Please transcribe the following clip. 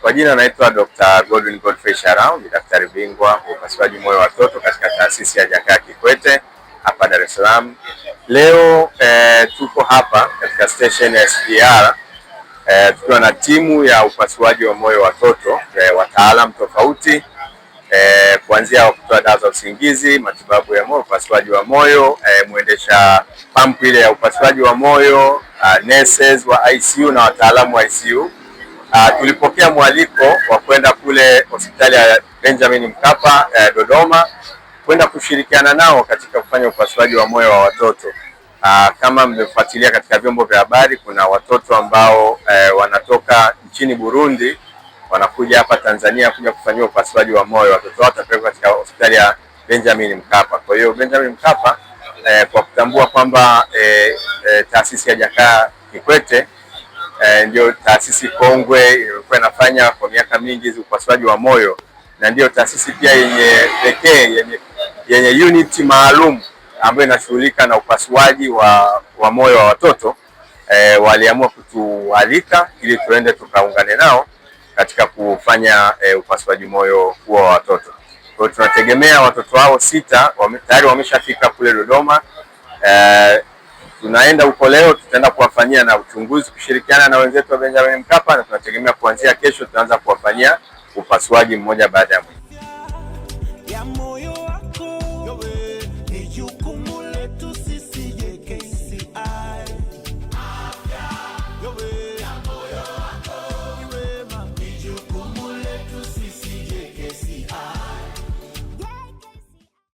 Kwa jina naitwa Dr. Godwin Godfrey Sharau, ni daktari bingwa wa upasuaji moyo wa watoto katika taasisi ya Jakaya Kikwete hapa Dar es Salaam. Leo tuko hapa katika station ya SGR tukiwa na timu ya upasuaji wa moyo wa watoto, wataalamu tofauti kuanzia wa kutoa dawa za usingizi, matibabu ya moyo, upasuaji wa moyo, muendesha pampu ile ya upasuaji wa moyo, nurses wa ICU na wataalamu wa ICU. Tulipokea mwaliko wa kwenda kule hospitali ya Benjamin Mkapa Dodoma kwenda kushirikiana nao katika kufanya upasuaji wa moyo wa watoto. Kama mmefuatilia katika vyombo vya habari, kuna watoto ambao wanatoka nchini Burundi wanakuja hapa Tanzania kuja kufanyia upasuaji wa moyo. Watoto hao watapelekwa katika hospitali ya Benjamin Mkapa. Kwa hiyo Benjamin Mkapa kwa kutambua kwamba taasisi ya Jakaya Kikwete ndio taasisi kongwe ilikuwa inafanya kwa miaka mingi upasuaji wa moyo, na ndio taasisi pia yenye pekee yenye unit maalum ambayo inashughulika na upasuaji wa moyo wa watoto. Waliamua kutualika ili tuende tukaungane nao katika kufanya upasuaji moyo huo wa watoto. Kwa hiyo tunategemea watoto hao 6 tayari wameshafika kule Dodoma. Tunaenda huko leo, tutaenda kuwafanyia na uchunguzi kushirikiana na wenzetu wa Benjamin Mkapa, na tunategemea kuanzia kesho tutaanza kuwafanyia upasuaji mmoja baada ya mwingine.